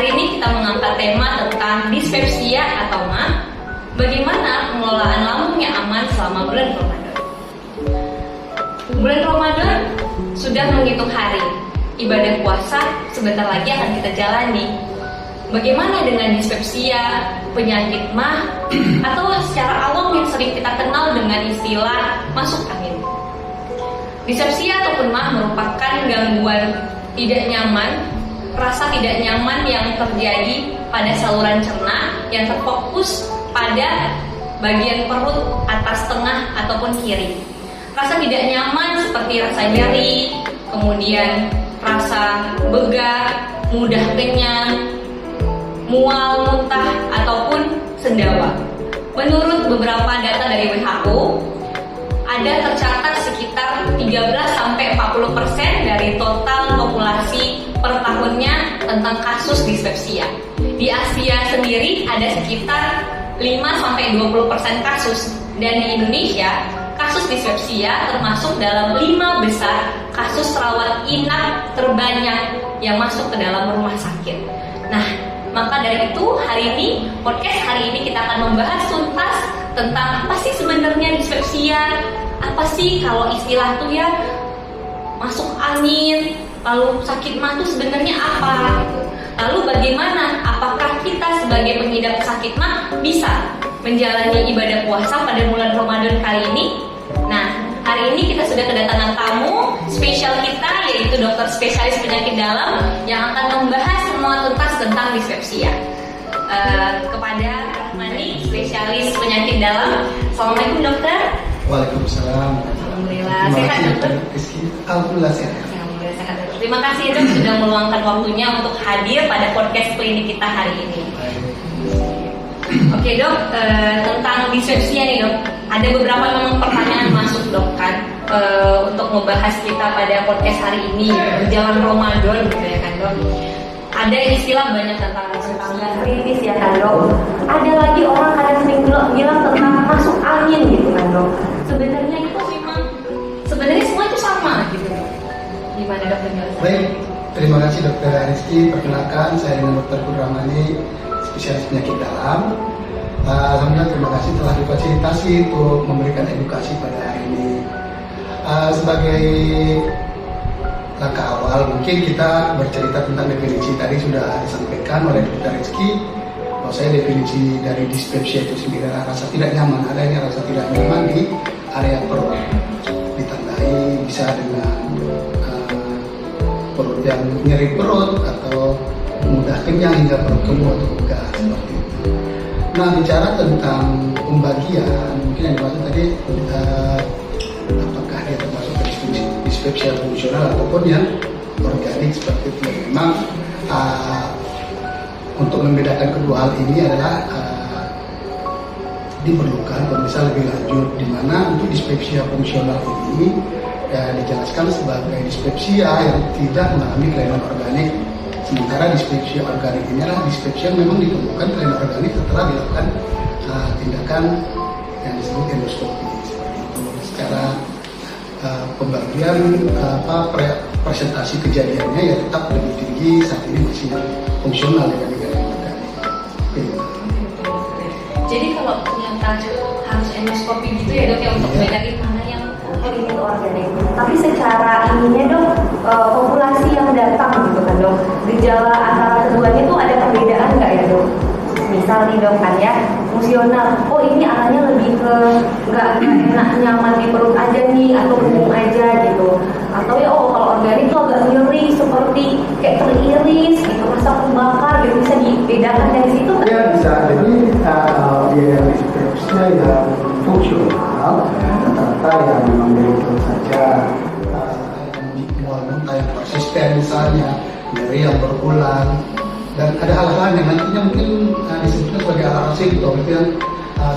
Hari ini kita mengangkat tema tentang dispepsia atau MAH, bagaimana pengelolaan lambung yang aman selama bulan Ramadan. Bulan Ramadan sudah menghitung hari, ibadah puasa sebentar lagi akan kita jalani. Bagaimana dengan dispepsia, penyakit MAH, atau secara awam yang sering kita kenal dengan istilah masuk angin. Dispepsia ataupun MAH merupakan gangguan tidak nyaman, rasa tidak nyaman yang terjadi pada saluran cerna yang terfokus pada bagian perut atas, tengah, ataupun kiri. Rasa tidak nyaman seperti rasa nyeri, kemudian rasa begah, mudah kenyang, mual, muntah, ataupun sendawa. Menurut beberapa data dari WHO, ada tercatat sekitar 13-40% dari total populasi per tahunnya tentang kasus dispepsia. Di Asia sendiri ada sekitar 5-20% kasus, dan di Indonesia kasus dispepsia termasuk dalam 5 besar kasus rawat inap terbanyak yang masuk ke dalam rumah sakit. Nah, maka dari itu podcast hari ini kita akan membahas tuntas tentang apa sih sebenarnya dispepsia, apa sih kalau istilah tuh ya masuk angin, lalu sakit MAH itu sebenarnya apa gitu. Lalu bagaimana, apakah kita sebagai pengidap sakit MAH bisa menjalani ibadah puasa pada bulan Ramadan kali ini? Nah, hari ini kita sudah kedatangan tamu spesial kita, yaitu dokter spesialis penyakit dalam yang akan membahas semua tuntas tentang dispepsia. Kepada Rahmani, spesialis penyakit dalam. Assalamualaikum dokter. Waalaikumsalam. Alhamdulillah sehat dokter. Alhamdulillah sehat. Alhamdulillah sehat dokter. Terima kasih dok sudah meluangkan waktunya untuk hadir pada podcast klinik kita hari ini. Oke dok, tentang dispepsia nih dok, ada beberapa memang pertanyaan masuk dok kan, untuk membahas kita pada podcast hari ini menjelang Ramadan gitu ya kan dok. Ada istilah banyak tentang gas kritis ya kan dok. Ada lagi orang kadang sering bilang tentang masuk angin gitu kan dok. Sebenarnya itu memang semua itu sama gitu. Gimana dok penjelasannya? Baik, terima kasih dokter Rizky. Perkenalkan, saya dengan dokter Rahmani, spesialis penyakit dalam. Alhamdulillah, terima kasih telah difasilitasi untuk memberikan edukasi pada hari ini. Sebagai langkah awal, mungkin kita bercerita tentang definisi. Tadi sudah disampaikan oleh dokter Rizky bahwa saya definisi dari dispepsia itu sendiri adalah rasa tidak nyaman. Adanya rasa tidak nyaman di area perut, ditandai bisa dengan perut yang nyeri perut atau mudah kenyang hingga perut kembung atau begah seperti itu. Nah, bicara tentang pembagian, mungkin yang dimaksud tadi apakah dia termasuk dispepsia fungsional ataupun yang organik seperti itu. Memang untuk membedakan kedua hal ini adalah diperlukan pemeriksaan lebih lanjut, di mana untuk dispepsia fungsional ini dijelaskan sebagai dispepsia yang tidak mengalami kelainan organik. Sementara dispepsia organik ini adalah dispepsia yang memang ditemukan kelainan organik setelah dilakukan tindakan yang disebut endoskopi seperti itu. Secara pembagian presentasi kejadiannya ya tetap lebih tinggi saat ini masih fungsional dibandingkan yang organik. Jadi kalau ternyata harus endoskopi gitu ya dok ya untuk bedain mana yang ini organik. Tapi secara ininya dok, populasi yang datang gitu kan dok, gejala antara keduanya tuh ada perbedaan nggak ya dok? Misal nih dok kan ya, fungsional, oh ini arahnya lebih ke nggak enak nyaman di perut aja nih atau kembung aja gitu, atau ya kalau organik tuh agak nyeri seperti kayak teriris gitu, rasa membakar gitu, bisa dibedakan dari situ kan? Ya bisa, jadi yang dispepsia yang fungsional rata-rata yang memang dari perut saja, mual muntah yang persisten misalnya, nyeri yang berulang, dan ada hal-hal yang nantinya mungkin disebutkan sebagai hal-hal simptom itu yang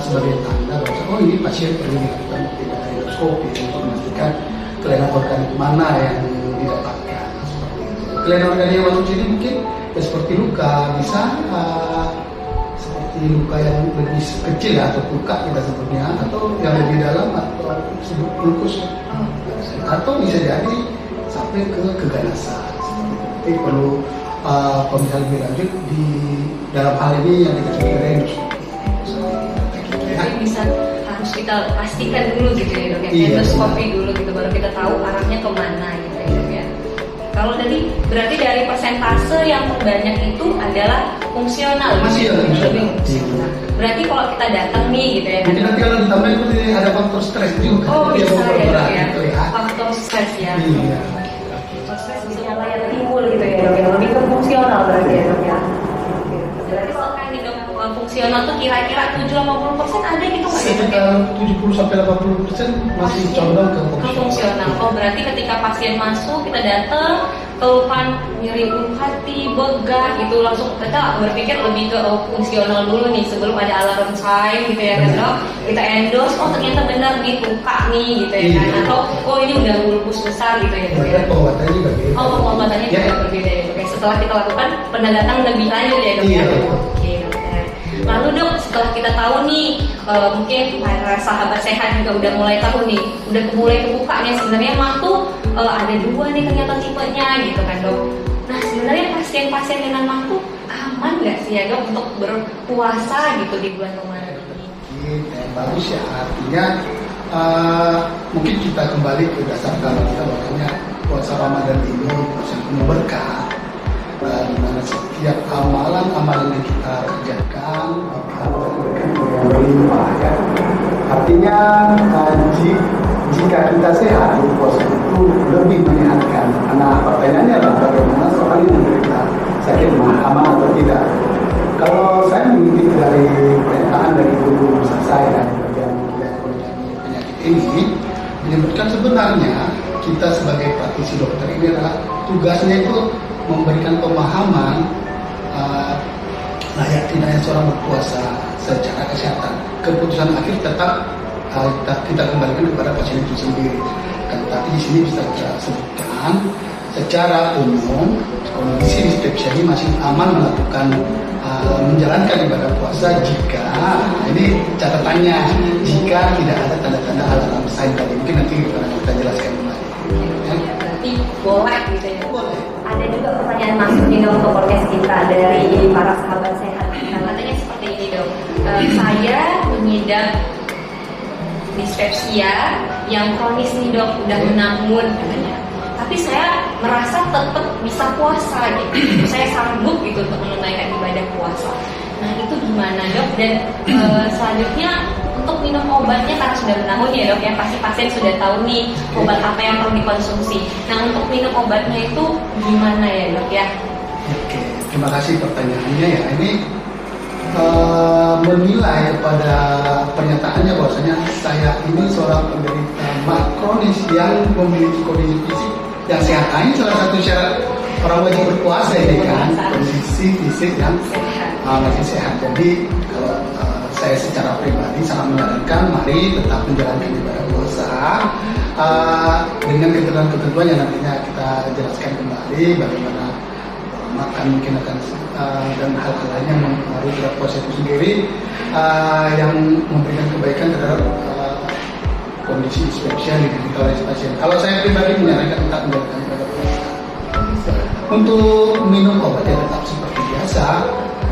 sebagai tanda bahwa ini pasien perlu dilakukan tindakan endoskopi untuk memastikan kelainan organik mana yang didapatkan seperti itu. Kelainan organik yang masuk sini mungkin ya seperti luka, bisa seperti luka yang lebih kecil atau luka kita sebutnya, atau yang lebih dalam atau disebut ulkus, atau bisa jadi sampai ke keganasan. Jadi perlu pemeriksaan lebih lanjut di dalam hal ini yang kita sebut range. Jadi bisa harus kita pastikan dulu gitu ya dok ya, Iya, endoskopi dulu gitu baru kita tahu arahnya kemana gitu ya dok ya. Kalau tadi berarti dari persentase yang terbanyak itu adalah fungsional. Masih ya, lebih fungsional. fungsional. Berarti kalau kita datang nih gitu ya. Mungkin nanti kalau ditambah itu ada faktor stres juga. Oh Dia bisa ya dok berat ya. gitu ya. Faktor stres ya. Iya. Faktor stres bisa yang timbul gitu ya dok ya. Lebih ke fungsional berarti ya dok ya. Berarti sekarang nih dok fungsional tuh kira-kira 70-80% ada gitu nggak ya dok ya? Sekitar 70-80% masih condong ke Ke fungsional. Oh berarti ketika pasien masuk kita datang keluhan nyeri ulu hati, begah gitu langsung kita berpikir lebih ke fungsional dulu nih sebelum ada alarm sign gitu ya kan dok. Kita endorse oh ternyata benar nih luka nih gitu ya kan atau oh ini udah bulbus besar gitu ya dok ya. Pengobatannya juga beda. Oh pengobatannya juga berbeda ya dok ya. Setelah kita lakukan pendekatan lebih lanjut ya dok ya. Iya. Oke dok ya. Lalu dok setelah kita tahu nih mungkin para sahabat sehat juga udah mulai tahu nih udah mulai kebuka nih sebenarnya mah tuh ada dua nih ternyata tipenya gitu kan dok. Nah sebenarnya pasien-pasien dengan mah tuh aman nggak sih ya dok untuk berpuasa gitu di bulan Ramadan ini? Bagus ya artinya mungkin kita kembali ke dasar kalau kita makanya puasa Ramadan ini puasa penuh berkah. Di mana setiap amalan-amalan yang kita kerjakan akan berlimpah ya. Artinya jika kita sehat di puasa itu lebih menyehatkan. Karena pertanyaannya adalah bagaimana seorang yang menderita sakit aman atau tidak. Kalau saya mengikuti dari pernyataan dari guru saya dan bagian penyakit ini menyebutkan sebenarnya kita sebagai praktisi dokter ini adalah tugasnya itu memberikan pemahaman layak tidaknya seorang berpuasa secara kesehatan. Keputusan akhir tetap kita kembalikan kepada pasien itu sendiri. Tapi di sini bisa kita sebutkan secara umum kondisi dispepsia ini masih aman melakukan menjalankan ibadah puasa jika ini catatannya jika tidak ada tanda-tanda alarm sign tadi. Mungkin nanti kita jelaskan kembali. Berarti boleh gitu ya. Boleh. Ada juga pertanyaan masuk nih dok ke podcast kita dari para sahabat sehat. Katanya seperti ini dok. Saya mengidap dispepsia yang kronis nih dok, udah menahun katanya. Tapi saya merasa tetap bisa puasa gitu. Saya sanggup gitu untuk menunaikan ibadah puasa. Nah itu gimana dok? Dan selanjutnya untuk minum obatnya karena sudah menahun ya dok ya pasti pasien sudah tahu nih obat apa yang perlu dikonsumsi. Nah untuk minum obatnya itu gimana ya dok ya? Oke, terima kasih pertanyaannya ya. Ini menilai pada pernyataannya bahwasanya saya ini seorang penderita mah kronis yang memiliki kondisi fisik yang sehat. Ini salah satu syarat orang wajib berpuasa ini kan, kondisi fisik yang masih sehat. Jadi kalau saya secara pribadi sangat menyarankan mari tetap menjalankan ibadah puasa dengan ketentuan-ketentuan yang nantinya kita jelaskan kembali bagaimana makan mungkin akan dan hal-hal lain yang mempengaruhi terhadap puasa itu sendiri yang memberikan kebaikan terhadap kondisi dispepsia yang diderita oleh pasien. Kalau saya pribadi menyarankan tetap menjalankan ibadah puasa. Untuk minum obat ya tetap seperti biasa.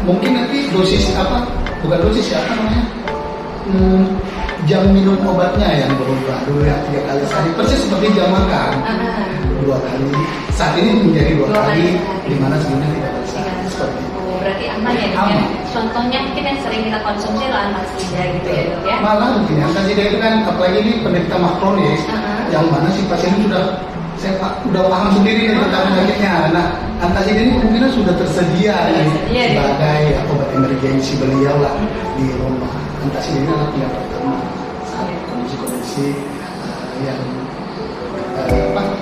Mungkin nanti dosis apa? Bukan dosis ya, apa namanya? Jam minum obatnya yang berubah dulu ya 3 kali sehari persis seperti jam makan 2 kali saat ini menjadi 2 kali di mana sebelumnya 3 kali sehari seperti itu. Oh, berarti aman ya dok ya? Contohnya mungkin yang sering kita konsumsi adalah antasida gitu ya dok ya? Malah mungkin antasida itu kan apalagi ini penderita mah kronis yang mana si pasien itu udah paham sendiri tentang penyakitnya. Nah antasida ini kemungkinan sudah tersedia sebagai obat emergensi beliau lah di rumah. Antasida ini adalah pilihan pertama saat kondisi yang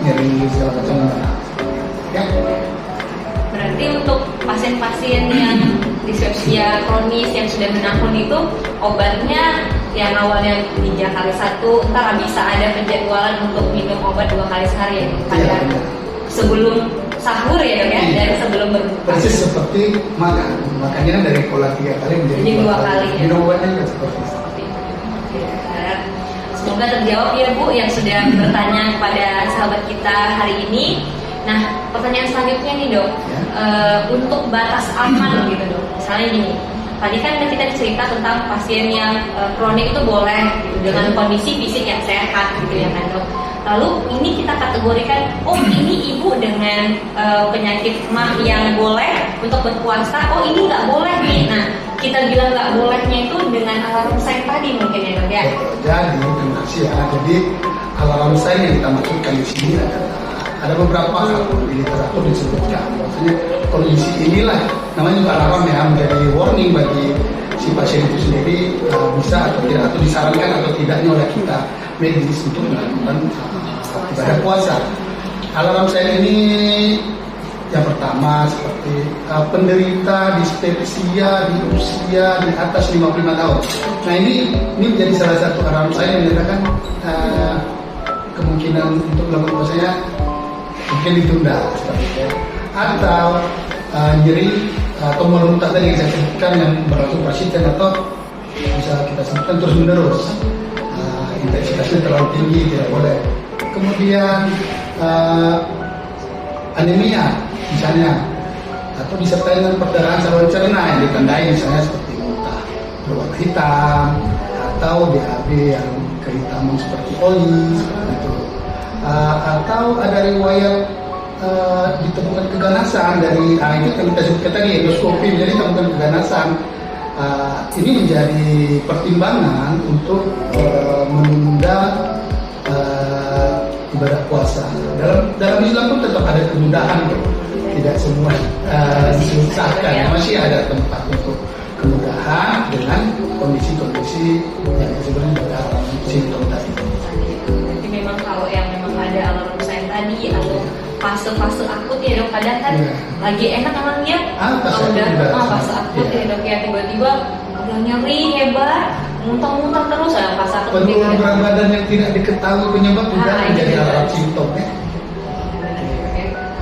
nyeri segala macam ya. Berarti untuk pasien-pasien yang dispepsia kronis yang sudah menahun itu obatnya yang awalnya 3 kali 1 ntar bisa ada penjadwalan untuk minum obat 2 kali sehari ya pada sebelum sahur ya dok ya dari sebelum berbuka. Persis seperti makan, makanya dari pola 3 kali menjadi 2 kali. Minum obatnya juga seperti itu. Semoga terjawab ya Bu yang sudah bertanya kepada sahabat kita hari ini. Nah, pertanyaan selanjutnya nih dok, untuk batas aman gitu dok. Misalnya gini, tadi kan kita cerita tentang pasien yang kronik itu boleh gitu, dengan kondisi fisik yang sehat gitu ya kan dok. Lalu ini kita kategorikan, oh ini ibu dengan penyakit mah yang boleh untuk berpuasa, oh ini nggak boleh nih. Nah, kita bilang nggak bolehnya itu dengan alarm sign tadi mungkin ya dok ya. Jadi terima kasih ya. Jadi alarm sign yang kita maksudkan di sini adalah ada beberapa hal di literatur disebutkan. Maksudnya kondisi inilah namanya juga alarm ya, menjadi warning bagi si pasien itu sendiri bisa atau tidak, atau disarankan atau tidaknya oleh kita medis untuk melakukan ibadah puasa. Alarm sign ini yang pertama seperti penderita dispepsia di usia di atas 55 tahun. Nah ini menjadi salah satu alarm sign yang menyatakan kemungkinan untuk melakukan puasanya mungkin ditunda seperti itu. Atau nyeri atau muntah tadi yang saya sebutkan yang berlangsung persisten atau bisa kita sebutkan terus menerus, intensitasnya terlalu tinggi, tidak boleh. Kemudian anemia misalnya, atau disertai dengan perdarahan saluran cerna yang ditandai misalnya seperti muntah berwarna hitam atau BAB yang kehitaman seperti oli seperti itu, atau ada riwayat ditemukan keganasan dari itu yang kita sebutkan tadi endoskopi, jadi ditemukan keganasan. Ini menjadi pertimbangan untuk menunda ibadah puasa. Dalam Islam pun tetap ada kemudahan, tidak semua disusahkan. Masih ada tempat untuk kemudahan dengan kondisi-kondisi yang sebenarnya ada simptom tadi. Jadi memang kalau yang memang ada alarm sign tadi atau fase-fase akut ya dok, kadang kan lagi enak anaknya, kalau udah fase akut ya dok ya, tiba-tiba udah nyeri hebat, muntah-muntah terus ya pas akut. Penurunan berat badan yang tidak diketahui penyebab juga menjadi alarm simptom ya.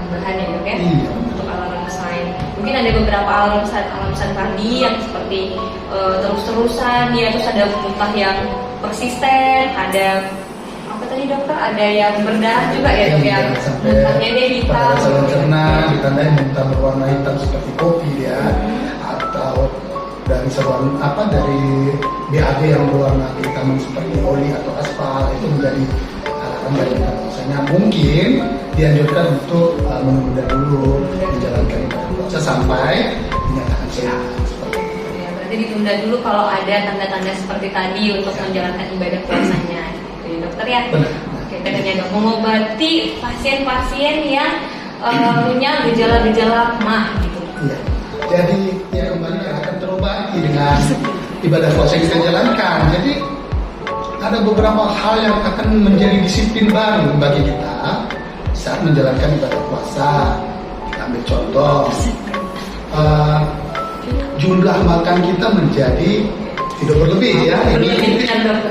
Tambahan ya dok ya, untuk alarm sign. Mungkin ada beberapa alarm sign tadi yang seperti terus-terusan ya, terus ada muntah yang persisten, ada tadi dokter ada yang berdarah juga ya dok ya, muntahnya dia hitam, pada saluran cerna ditandai muntah berwarna hitam seperti kopi ya, atau dari saluran dari BAB yang berwarna kehitaman seperti oli atau aspal, itu menjadi alarm dari kita. Misalnya mungkin dianjurkan untuk menunda dulu menjalankan ibadah puasa sampai dinyatakan sehat. Ya, berarti ditunda dulu kalau ada tanda-tanda seperti tadi untuk menjalankan ibadah puasanya. Dokter ya. Benar. Oke, bedanya dok, mengobati pasien-pasien yang punya gejala-gejala mah gitu. Iya. Jadi ya kembali akan terobati dengan ibadah puasa yang kita jalankan. Jadi ada beberapa hal yang akan menjadi disiplin baru bagi kita saat menjalankan ibadah puasa. Kita ambil contoh, jumlah makan kita menjadi tidak berlebih ya. Ini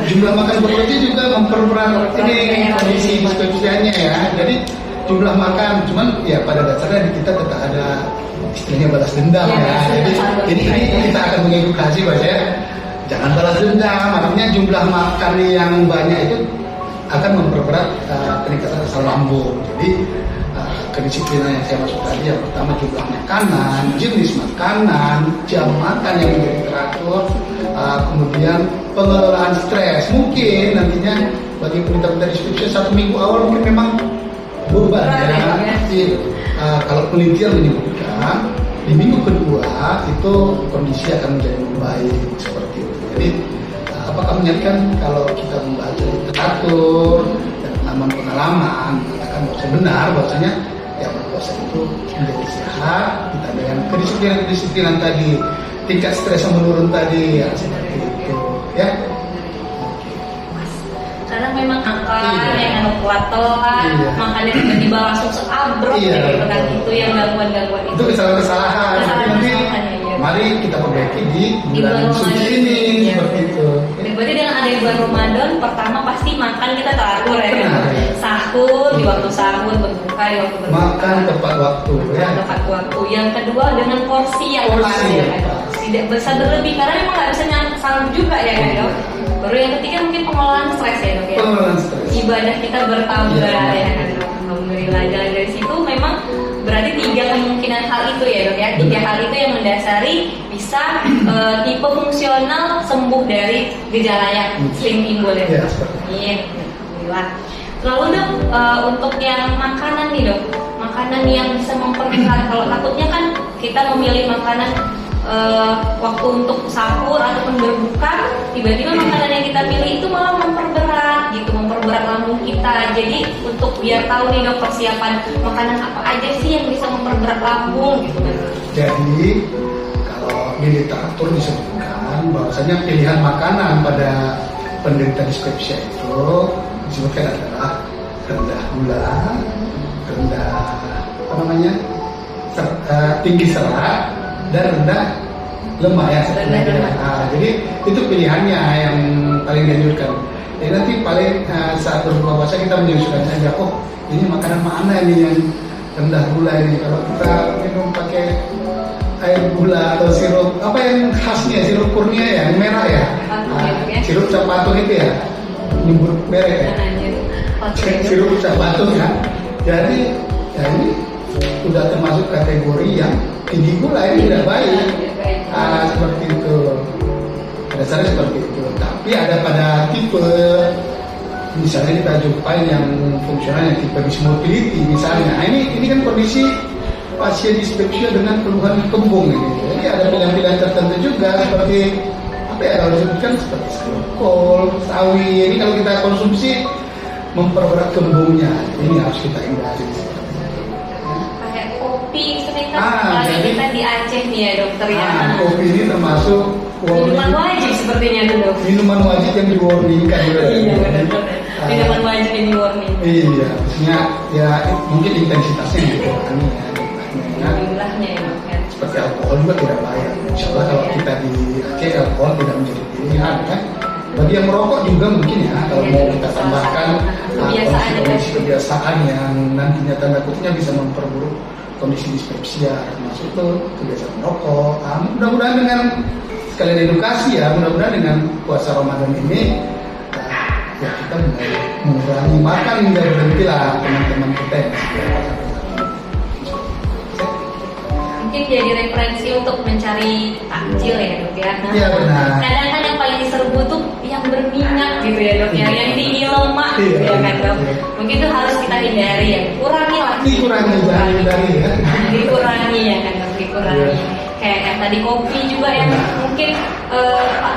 jumlah makan berlebih juga memperberat ini kondisi dispepsianya ya. Jadi jumlah makan, cuman ya pada dasarnya kita tetap ada istilahnya balas dendam ya. Jadi ini kita akan mengedukasi bahwa jangan balas dendam. Artinya jumlah makan yang banyak itu akan memperberat peningkatan asam lambung. Jadi kedisiplinan yang saya maksud tadi, yang pertama jumlah makanan, jenis makanan, jam makan yang menjadi teratur, kemudian pengelolaan stres. Mungkin nantinya bagi penderita dispepsia 1 minggu awal mungkin memang beban ya. Kalau penelitian menyebutkan di minggu kedua itu kondisi akan menjadi membaik seperti itu. Jadi apakah menyatakan kalau kita membaca literatur dan pengalaman mengatakan bahwa benar bahwasanya ya berpuasa itu menjadi sehat, kita dengan kedisiplinan tadi, tingkat stres yang menurun tadi ya seperti itu ya. Karena memang makan yang kuat telat, makannya tiba-tiba langsung seabrok gitu kan, itu yang gangguan-gangguan itu kesalahan-kesalahan. Nanti mari kita perbaiki di bulan suci ini seperti itu. Berarti dengan ada bulan Ramadan, pertama pasti makan kita teratur ya kan. Sahur di waktu sahur, berbuka di waktu berbuka. Makan tepat waktu ya. Tepat waktu. Yang kedua dengan porsi yang pas ya kan. Tidak besar berlebih karena memang nggak bisa sanggup juga ya kan dok. Baru yang ketiga mungkin pengelolaan stres ya dok ya. Pengelolaan stres. Ibadah kita bertambah ya kan dok. Alhamdulillah, dari situ memang berarti 3 kemungkinan hal itu ya dok ya. 3 hal itu yang mendasari bisa tipe fungsional sembuh dari gejala yang sering timbul ya dok. Alhamdulillah. Lalu dok, untuk yang makanan nih dok, makanan yang bisa memperberat. Kalau takutnya kan kita memilih makanan waktu untuk sahur ataupun berbuka, tiba-tiba makanan yang kita pilih itu malah memperberat gitu, memperberat lambung kita. Jadi untuk biar tahu nih dok, persiapan makanan apa aja sih yang bisa memperberat lambung gitu kan. Jadi kalau di literatur disebutkan bahwasanya pilihan makanan pada penderita dispepsia itu disebutkan adalah rendah gula, rendah tinggi serat, dan rendah lemak ya. Jadi itu pilihannya yang paling dianjurkan. Jadi nanti paling saat berbuka puasa kita menyesuaikan saja. Oh ini makanan mana ini yang rendah gula ini? Kalau kita minum pakai air gula atau sirup apa yang khasnya, sirup kurnia ya, yang merah ya, sirup cap patung itu ya, nyebut merek ya, sirup cap patung ya. Jadi ya ini sudah termasuk kategori yang tinggi gula, ini tidak baik. Seperti itu, dasarnya seperti itu. Tapi ada pada tipe, misalnya kita jumpai yang fungsional yang tipe dysmotility misalnya. Nah, ini kan kondisi pasien dispepsia dengan keluhan kembung ini. Jadi ada pilihan-pilihan tertentu juga seperti apa ya, kalau disebutkan seperti sayur kol, sawi. Ini kalau kita konsumsi memperberat kembungnya, ini harus kita hindari. Kopi sering kan kita di Aceh nih ya dokter ya. Kopi ini termasuk minuman wajib sepertinya tuh dok. Minuman wajib yang di-warningkan juga. Iya benar. Minuman wajib yang di-warning. Iya, maksudnya ya mungkin intensitasnya yang dikurangi ya. Jumlahnya ya dok ya. Seperti alkohol juga tidak baik. Insya Allah kalau kita di Aceh alkohol tidak menjadi pilihan ya. Bagi yang merokok juga mungkin ya, kalau mau kita tambahkan kondisi kebiasaan yang nantinya tanda kutipnya bisa memperburuk kondisi dispepsia, termasuk itu kebiasaan merokok. Mudah-mudahan dengan sekalian edukasi ya, mudah-mudahan dengan puasa Ramadan ini ya kita mulai mengurangi makan hingga berhenti lah teman-teman kita yang mungkin jadi referensi untuk mencari takjil ya dok ya. Iya benar. Kadang kan yang paling diserbu tuh yang berminyak gitu ya dok ya, yang tinggi lemak gitu ya kan dok. Mungkin itu harus kita hindari ya, kurangi lah. Dikurangi ya. Dikurangi ya kan dok, dikurangi. Kayak yang tadi kopi juga yang mungkin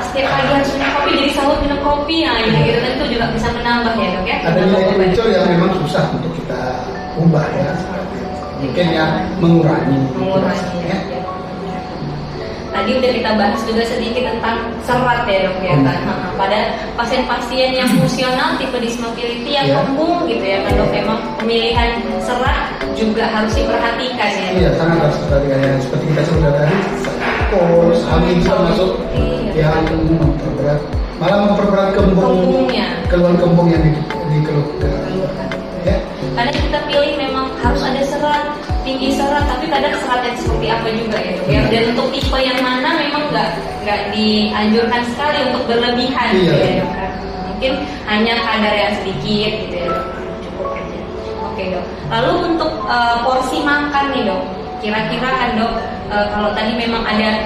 setiap pagi harus minum kopi, jadi sahur minum kopi, nah gitu kan itu juga bisa menambah ya dok ya. Ada nilai unsur yang memang susah untuk kita ubah ya. Mungkin yang mengurangi ya. Tadi udah kita bahas juga sedikit tentang serat ya dok ya. Pada pasien-pasien yang fungsional tipe dysmotility yang kembung gitu ya kan dok, memang pemilihan serat juga harus diperhatikan ya. Iya, sangat harus diperhatikan ya. Seperti kita sudah tadi, kol, sawi bisa masuk yang memperberat, malah memperberat kembungnya, keluhan kembung yang dikeluhkan. Ya. Kadang kita pilih memang harus ada serat, tinggi serat, tapi kadang serat yang seperti apa juga ya dok ya. Dan untuk tipe yang mana memang nggak dianjurkan sekali untuk berlebihan gitu ya dok. Mungkin hanya kadar yang sedikit gitu ya dok, cukup aja. Oke dok. Lalu untuk porsi makan nih dok, kira-kira kan dok, kalau tadi memang ada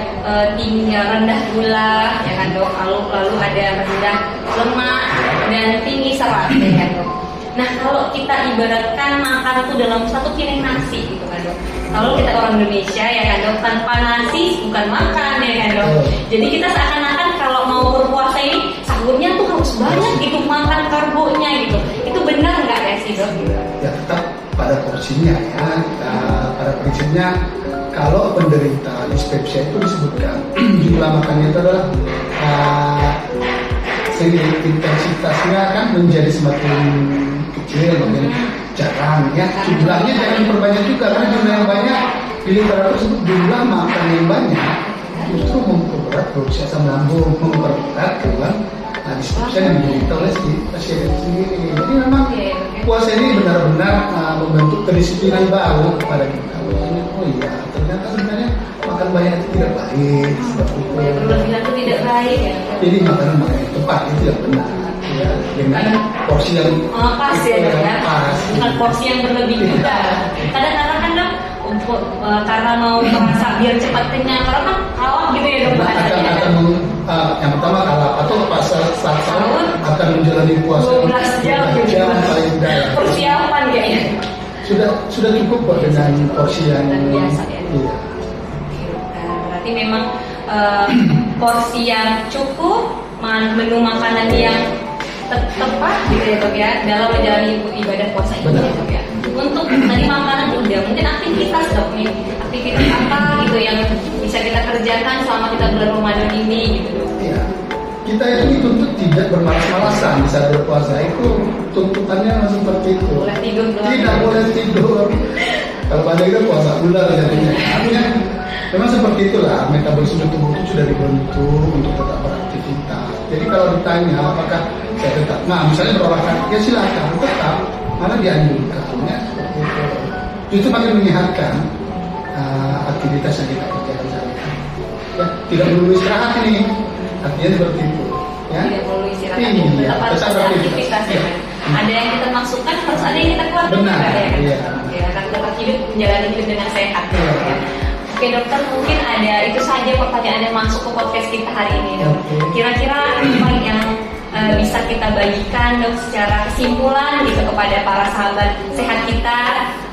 tinggi rendah gula ya kan dok, lalu ada rendah lemak dan tinggi serat ya kan dok. Nah kalau kita ibaratkan makan itu dalam satu piring nasi gitu kan dok. Kalau kita orang Indonesia ya kan dok, tanpa nasi bukan makan ya kan dok. Jadi kita seakan-akan kalau mau berpuasa ini sahurnya tuh harus banyak gitu, makan karbonya gitu. Itu benar nggak ya sih dok? Ya tetap pada porsinya ya. Pada prinsipnya kalau penderita dispepsia itu disebutkan jumlah makannya itu adalah intensitasnya kan menjadi semakin kecil, makin jarang ya. Jumlahnya jangan perbanyak juga, karena jumlah yang banyak di literatur tersebut jumlah makan yang banyak justru memperberat produksi asam lambung, memperberat keluhan dispepsia yang diderita oleh si pasien itu sendiri. Jadi memang puasa ini benar-benar membentuk kedisiplinan baru kepada kita. Oh iya, ternyata sebenarnya makan banyak itu tidak baik. Berlebihan itu tidak baik ya. Jadi makanan yang tepat itu yang benar. Ya, dengan porsi yang pas ya, pas. Bukan porsi yang berlebih juga. Kadang-kadang kan dok, untuk karena mau merasa biar cepat kenyang, karena kan kalap gitu ya dok bahannya. Yang pertama kalap atau pas saat sahur akan menjalani puasa 12 jam paling dalam. Persiapan kayaknya. Sudah cukup kok dengan porsi yang biasa ya. Iya. Berarti memang porsi yang cukup, menu makanan yang tepat gitu ya dok ya dalam menjalani ibadah puasa ini ya dok ya. Untuk tadi makanan udah, mungkin aktivitas dok nih, aktivitas apa gitu yang bisa kita kerjakan selama kita bulan Ramadan ini gitu dok. Iya. Kita itu dituntut tidak bermalas-malasan di saat berpuasa, itu tuntutannya seperti itu. Boleh tidur doang. Tidak boleh tidur. Kalau pada kita puasa ular jadinya. Artinya memang seperti itulah, metabolisme tubuh itu sudah dibentuk untuk tetap beraktivitas. Jadi kalau ditanya apakah saya tetap, nah misalnya berolahraga, ya silakan tetap, malah dianjurkan ya seperti itu. Justru makin menyehatkan aktivitas yang kita kerjakan saat ini. Ya, tidak perlu istirahat ini, artinya seperti itu. Ya. Tidak perlu istirahat, Iya, tetap harus ada aktivitas ya. Ada yang kita masukkan, harus ada yang kita keluarkan. Benar, juga, ya. iya. Ya, akan tetap hidup, menjalani hidup dengan sehat. Iya. Ya. Oke dokter, mungkin ada itu saja pertanyaan yang masuk ke podcast kita hari ini dok. Oke. Kira-kira apa yang bisa kita bagikan dok secara kesimpulan gitu kepada para sahabat sehat kita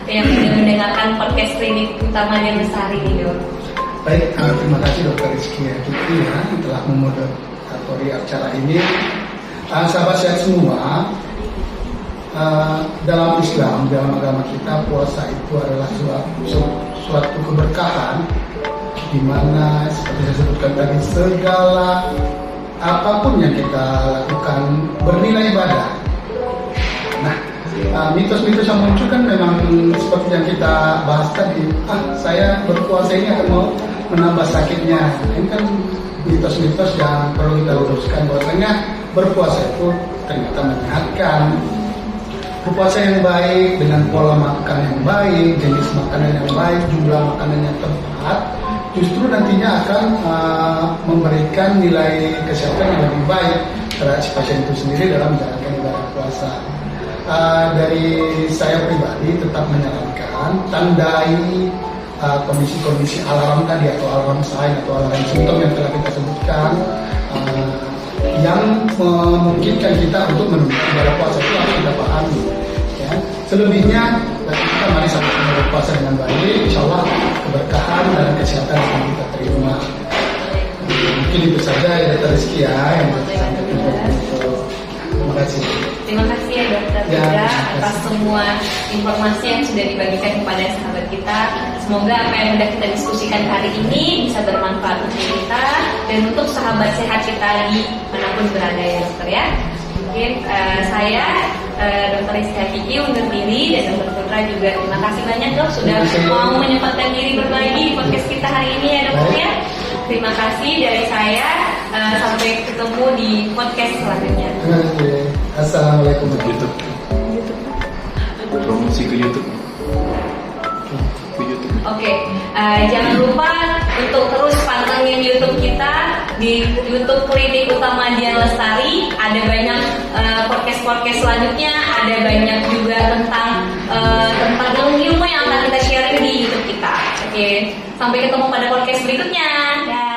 yang sudah mendengarkan podcast klinik utama Dian Lestari ini dok. Baik, terima kasih Dr. Rizky Akiti ya yang telah memoderatori acara ini. Sahabat sehat semua, dalam Islam, dalam agama kita, puasa itu adalah suatu keberkahan di mana seperti saya sebutkan tadi, segala apapun yang kita lakukan bernilai ibadah. Nah, mitos-mitos yang muncul kan memang seperti yang kita bahas tadi, saya berpuasa ini akan mau menambah sakitnya. Ini kan mitos-mitos yang perlu kita luruskan, bahwasanya berpuasa itu ternyata menyehatkan. Berpuasa yang baik dengan pola makan yang baik, jenis makanan yang baik, jumlah makanan yang tepat, justru nantinya akan memberikan nilai kesehatan yang lebih baik terhadap si pasien itu sendiri dalam menjalankan ibadah puasa. Dari saya pribadi tetap menyarankan tandai kondisi-kondisi alarm tadi, atau alarm sign atau alarm simptom yang telah kita sebutkan, yang memungkinkan kita untuk menunaikan ibadah puasa itu harus kita pahami. Ya. Selebihnya kita mari sama-sama berpuasa dengan baik, insya Allah keberkahan dan kesehatan akan kita terima. Mungkin itu saja ya Dr. Rizky ya yang saya sampaikan. Terima kasih. Terima kasih ya dokter juga atas semua informasi yang sudah dibagikan kepada sahabat kita. Semoga apa yang sudah kita diskusikan hari ini bisa bermanfaat untuk kita dan untuk sahabat sehat kita di manapun berada ya dokter ya. Mungkin saya Dr. Rizky Akiki undur diri, dan Dr. Putra juga terima kasih banyak dok sudah mau menyempatkan diri berbagi di podcast kita hari ini ya dokter ya. Terima kasih dari saya, sampai ketemu di podcast selanjutnya. Terima kasih. Assalamualaikum YouTube. Promosi ke YouTube. Oke, jangan lupa untuk terus pantengin YouTube kita di YouTube Klinik Utama Dian Lestari. Ada banyak podcast selanjutnya, ada banyak juga tentang ilmu yang akan kita sharing di YouTube kita. Oke, sampai ketemu pada podcast berikutnya. Dah.